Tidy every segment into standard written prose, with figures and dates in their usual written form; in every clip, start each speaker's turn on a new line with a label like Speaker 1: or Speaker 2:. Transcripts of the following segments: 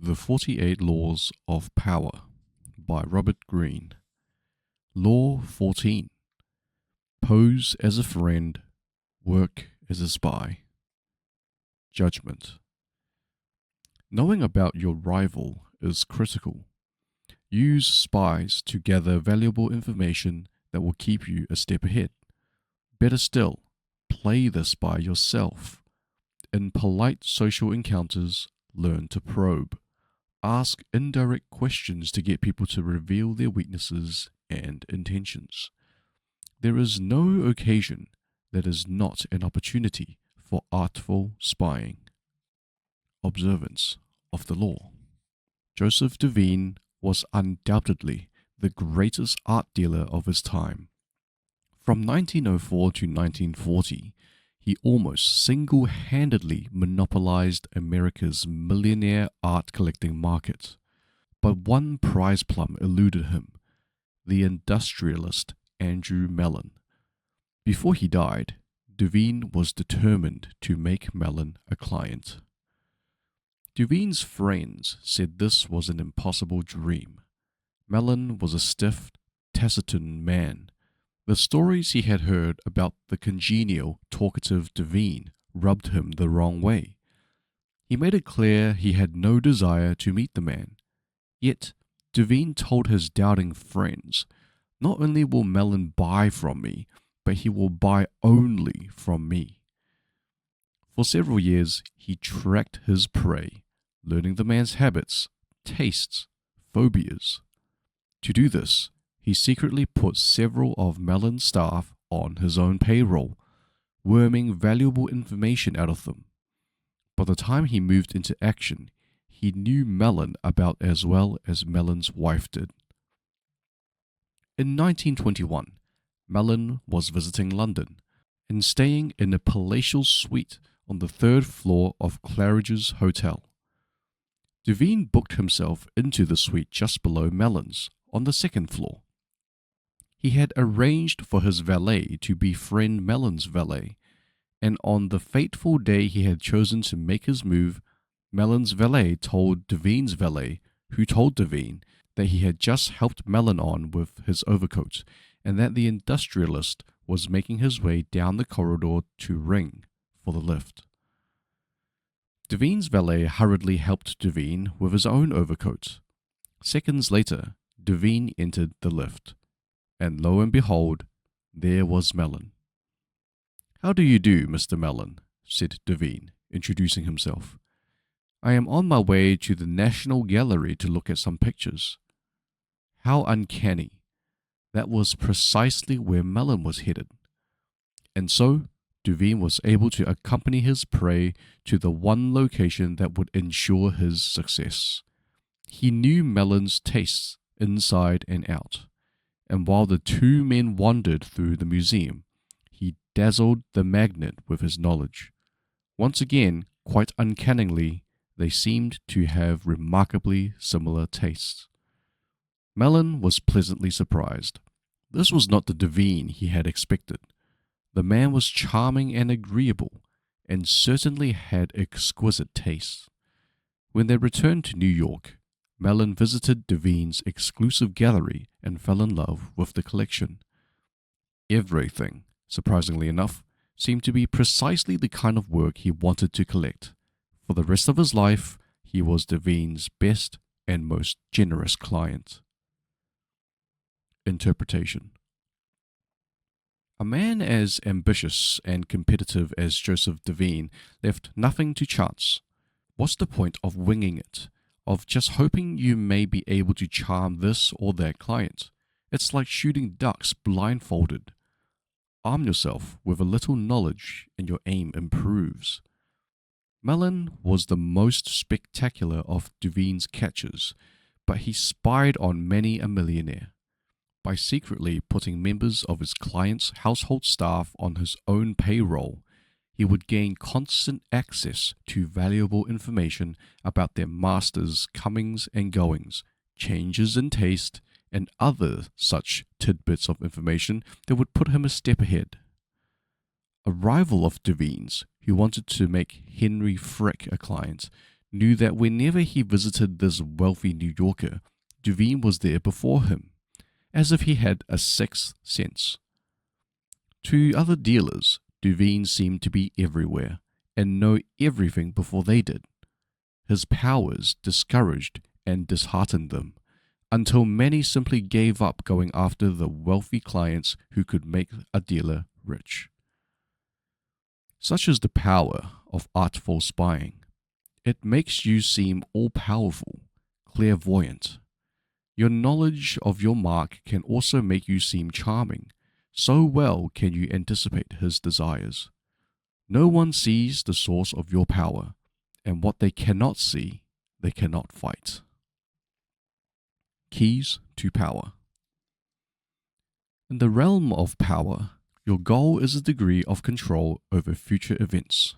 Speaker 1: The 48 Laws of Power by Robert Greene. Law 14. Pose as a friend, work as a spy. Judgment. Knowing about your rival is critical. Use spies to gather valuable information that will keep you a step ahead. Better still, play the spy yourself. In polite social encounters, learn to probe. Ask indirect questions to get people to reveal their weaknesses and intentions. There is no occasion that is not an opportunity for artful spying. Observance of the law. Joseph Devine was undoubtedly the greatest art dealer of his time. From 1904 to 1940, he almost single-handedly monopolized America's millionaire art collecting market. But one prize plum eluded him, the industrialist Andrew Mellon. Before he died, Devine was determined to make Mellon a client. Devine's friends said this was an impossible dream. Mellon was a stiff, taciturn man. The stories he had heard about the congenial, talkative Devine rubbed him the wrong way. He made it clear he had no desire to meet the man. Yet, Devine told his doubting friends, "Not only will Mellon buy from me, but he will buy only from me." For several years, he tracked his prey, learning the man's habits, tastes, phobias. To do this, he secretly put several of Mellon's staff on his own payroll, worming valuable information out of them. By the time he moved into action, he knew Mellon about as well as Mellon's wife did. In 1921, Mellon was visiting London and staying in a palatial suite on the third floor of Claridge's Hotel. Devine booked himself into the suite just below Mellon's, on the second floor. He had arranged for his valet to befriend Mellon's valet, and on the fateful day he had chosen to make his move, Mellon's valet told Devine's valet, who told Devine that he had just helped Mellon on with his overcoat, and that the industrialist was making his way down the corridor to ring for the lift. Devine's valet hurriedly helped Devine with his own overcoat. Seconds later, Devine entered the lift, and lo and behold, there was Mellon. "How do you do, Mr. Mellon?" said Devine, introducing himself. "I am on my way to the National Gallery to look at some pictures." How uncanny. That was precisely where Mellon was headed. And so, Devine was able to accompany his prey to the one location that would ensure his success. He knew Mellon's tastes inside and out, and while the two men wandered through the museum, he dazzled the magnate with his knowledge. Once again, quite uncannily, they seemed to have remarkably similar tastes. Mellon was pleasantly surprised. This was not the Devine he had expected. The man was charming and agreeable, and certainly had exquisite tastes. When they returned to New York, Mellon visited Devine's exclusive gallery and fell in love with the collection. Everything, surprisingly enough, seemed to be precisely the kind of work he wanted to collect. For the rest of his life, he was Devine's best and most generous client. Interpretation. A man as ambitious and competitive as Joseph Devine left nothing to chance. What's the point of winging it, of just hoping you may be able to charm this or that client? It's like shooting ducks blindfolded. Arm yourself with a little knowledge and your aim improves. Mellon was the most spectacular of Devine's catches, but he spied on many a millionaire. By secretly putting members of his client's household staff on his own payroll, he would gain constant access to valuable information about their master's comings and goings, changes in taste, and other such tidbits of information that would put him a step ahead. A rival of Devine's, who wanted to make Henry Frick a client, knew that whenever he visited this wealthy New Yorker, Duveen was there before him, as if he had a sixth sense. To other dealers, Duveen seemed to be everywhere and know everything before they did. His powers discouraged and disheartened them, until many simply gave up going after the wealthy clients who could make a dealer rich. Such is the power of artful spying. It makes you seem all-powerful, clairvoyant. Your knowledge of your mark can also make you seem charming. So well can you anticipate his desires. No one sees the source of your power, and what they cannot see, they cannot fight. Keys to power. In the realm of power, your goal is a degree of control over future events.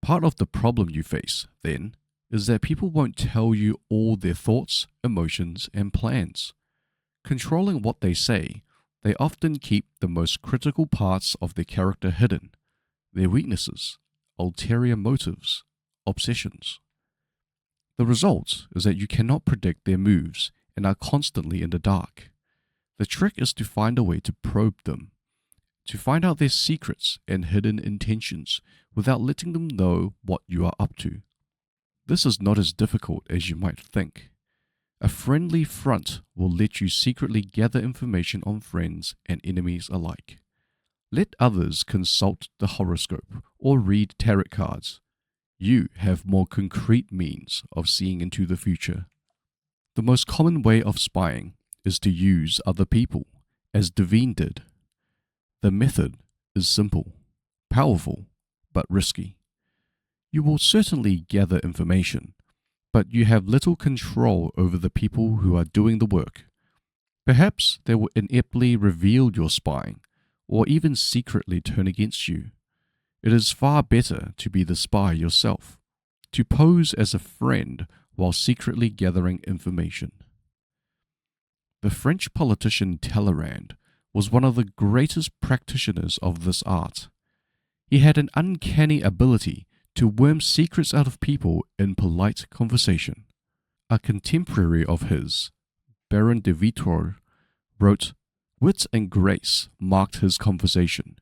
Speaker 1: Part of the problem you face, then, is that people won't tell you all their thoughts, emotions, and plans. Controlling what they say, they often keep the most critical parts of their character hidden, their weaknesses, ulterior motives, obsessions. The result is that you cannot predict their moves and are constantly in the dark. The trick is to find a way to probe them, to find out their secrets and hidden intentions without letting them know what you are up to. This is not as difficult as you might think. A friendly front will let you secretly gather information on friends and enemies alike. Let others consult the horoscope or read tarot cards. You have more concrete means of seeing into the future. The most common way of spying is to use other people, as Duveen did. The method is simple, powerful, but risky. You will certainly gather information, but you have little control over the people who are doing the work. Perhaps they will ineptly reveal your spying, or even secretly turn against you. It is far better to be the spy yourself, to pose as a friend while secretly gathering information. The French politician Talleyrand was one of the greatest practitioners of this art. He had an uncanny ability to worm secrets out of people in polite conversation. A contemporary of his, Baron de Vitrolles, wrote, "Wit and grace marked his conversation.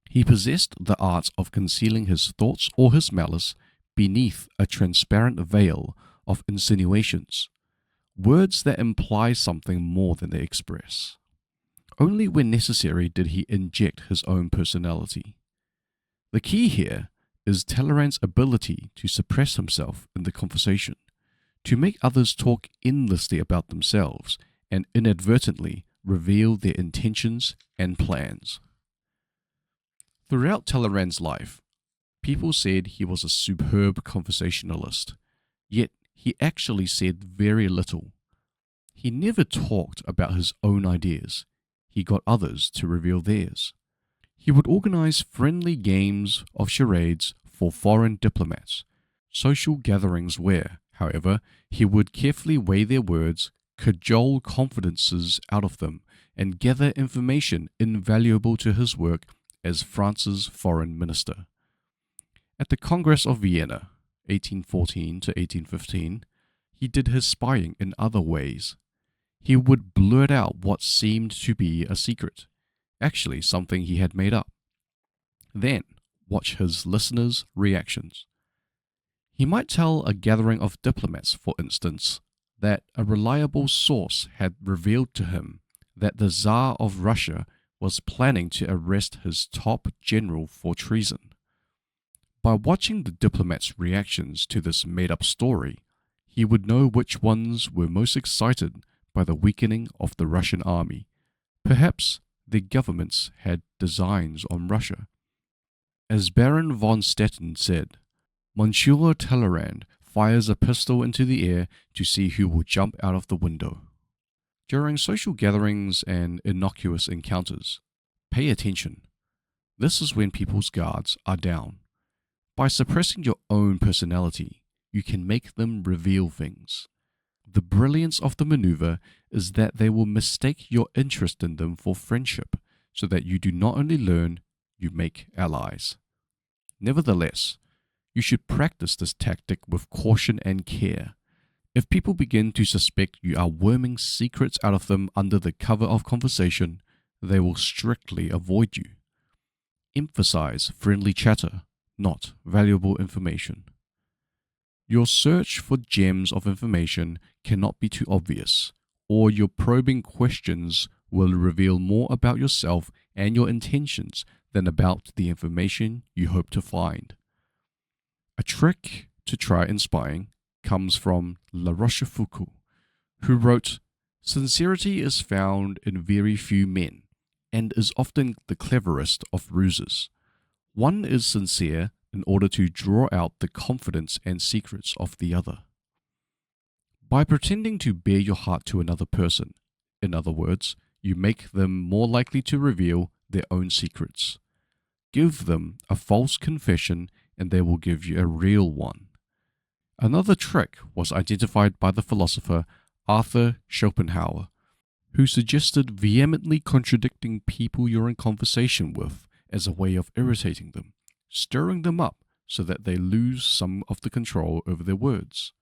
Speaker 1: He possessed the art of concealing his thoughts or his malice beneath a transparent veil of insinuations, words that imply something more than they express. Only when necessary did he inject his own personality." The key here is Talleyrand's ability to suppress himself in the conversation, to make others talk endlessly about themselves and inadvertently reveal their intentions and plans. Throughout Talleyrand's life, people said he was a superb conversationalist, yet he actually said very little. He never talked about his own ideas. He got others to reveal theirs. He would organize friendly games of charades for foreign diplomats, social gatherings where, however, he would carefully weigh their words, cajole confidences out of them, and gather information invaluable to his work as France's foreign minister. At the Congress of Vienna, 1814 to 1815, he did his spying in other ways. He would blurt out what seemed to be a secret, actually something he had made up. Then watch his listeners' reactions. He might tell a gathering of diplomats, for instance, that a reliable source had revealed to him that the Tsar of Russia was planning to arrest his top general for treason. By watching the diplomats' reactions to this made-up story, he would know which ones were most excited by the weakening of the Russian army. Perhaps their governments had designs on Russia. As Baron von Stetten said, "Monsieur Talleyrand fires a pistol into the air to see who will jump out of the window." During social gatherings and innocuous encounters, pay attention. This is when people's guards are down. By suppressing your own personality, you can make them reveal things. The brilliance of the maneuver is that they will mistake your interest in them for friendship, so that you do not only learn, you make allies. Nevertheless, You should practice this tactic with caution and care. If people begin to suspect you are worming secrets out of them under the cover of conversation, they will strictly avoid you. Emphasize friendly chatter, not valuable information. Your search for gems of information cannot be too obvious, or your probing questions will reveal more about yourself and your intentions than about the information you hope to find. A trick to try in spying comes from La Rochefoucauld, who wrote, "Sincerity is found in very few men, and is often the cleverest of ruses. One is sincere in order to draw out the confidence and secrets of the other." By pretending to bare your heart to another person, in other words, you make them more likely to reveal their own secrets. Give them a false confession and they will give you a real one. Another trick was identified by the philosopher Arthur Schopenhauer, who suggested vehemently contradicting people you're in conversation with as a way of irritating them, stirring them up so that they lose some of the control over their words.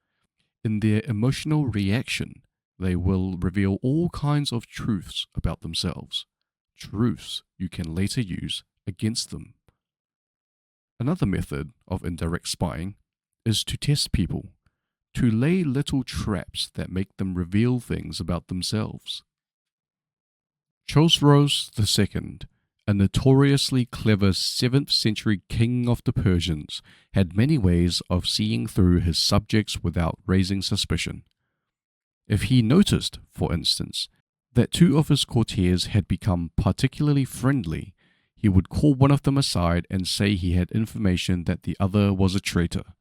Speaker 1: In their emotional reaction, they will reveal all kinds of truths about themselves, truths you can later use against them. Another method of indirect spying is to test people, to lay little traps that make them reveal things about themselves. Chosroes II, a notoriously clever 7th century king of the Persians, had many ways of seeing through his subjects without raising suspicion. If he noticed, for instance, that two of his courtiers had become particularly friendly, he would call one of them aside and say he had information that the other was a traitor,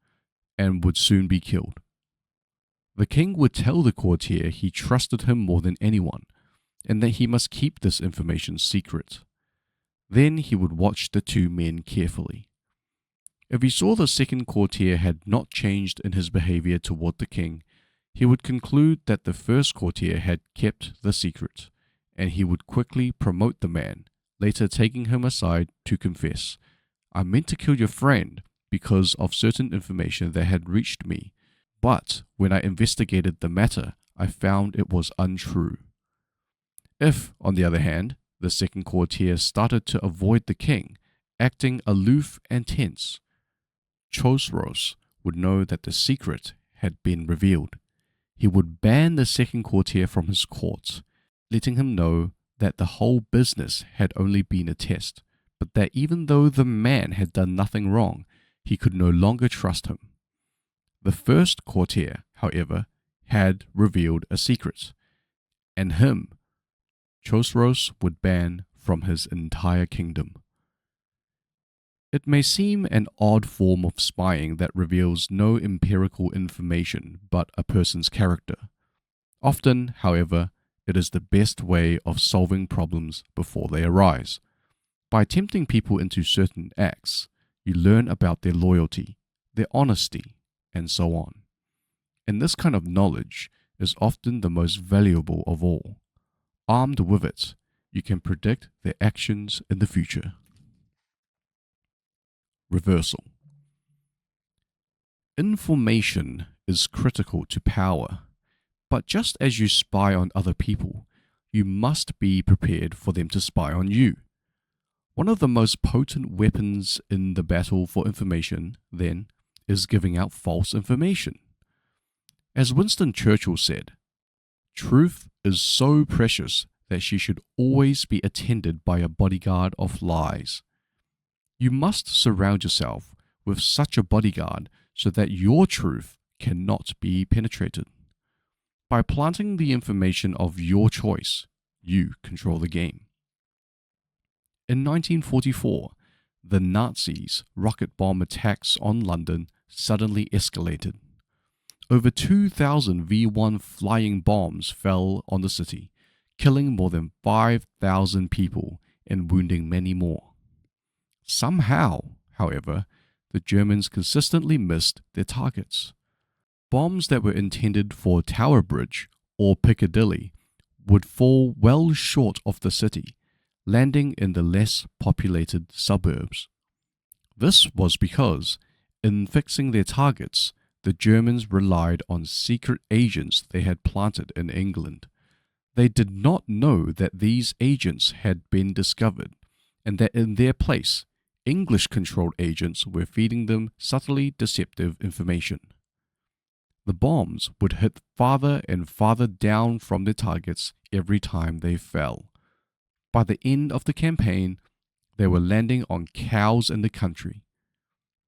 Speaker 1: and would soon be killed. The king would tell the courtier he trusted him more than anyone, and that he must keep this information secret. Then he would watch the two men carefully. If he saw the second courtier had not changed in his behavior toward the king, he would conclude that the first courtier had kept the secret, and he would quickly promote the man, later taking him aside to confess, "I meant to kill your friend because of certain information that had reached me, but when I investigated the matter, I found it was untrue." If, on the other hand, the second courtier started to avoid the king, acting aloof and tense, Chosroes would know that the secret had been revealed. He would ban the second courtier from his court, letting him know that the whole business had only been a test, but that even though the man had done nothing wrong, he could no longer trust him. The first courtier, however, had revealed a secret, and him Chosroes would ban from his entire kingdom. It may seem an odd form of spying that reveals no empirical information but a person's character. Often, however, it is the best way of solving problems before they arise. By tempting people into certain acts, you learn about their loyalty, their honesty, and so on. And this kind of knowledge is often the most valuable of all. Armed with it, you can predict their actions in the future. Reversal. Information is critical to power, but just as you spy on other people, you must be prepared for them to spy on you. One of the most potent weapons in the battle for information, then, is giving out false information. As Winston Churchill said, "Truth is so precious that she should always be attended by a bodyguard of lies." You must surround yourself with such a bodyguard so that your truth cannot be penetrated. By planting the information of your choice, you control the game. In 1944, the Nazis' rocket bomb attacks on London suddenly escalated. Over 2,000 V1 flying bombs fell on the city, killing more than 5,000 people and wounding many more. Somehow, however, the Germans consistently missed their targets. Bombs that were intended for Tower Bridge or Piccadilly would fall well short of the city, landing in the less populated suburbs. This was because, In fixing their targets, the Germans relied on secret agents they had planted in England. They did not know that these agents had been discovered, and that in their place, English-controlled agents were feeding them subtly deceptive information. The bombs would hit farther and farther down from their targets every time they fell. By the end of the campaign, they were landing on cows in the country.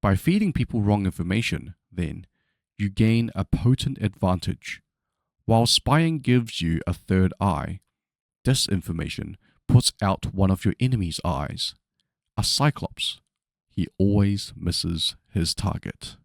Speaker 1: By feeding people wrong information, then, you gain a potent advantage. While spying gives you a third eye, disinformation puts out one of your enemy's eyes. A cyclops, he always misses his target.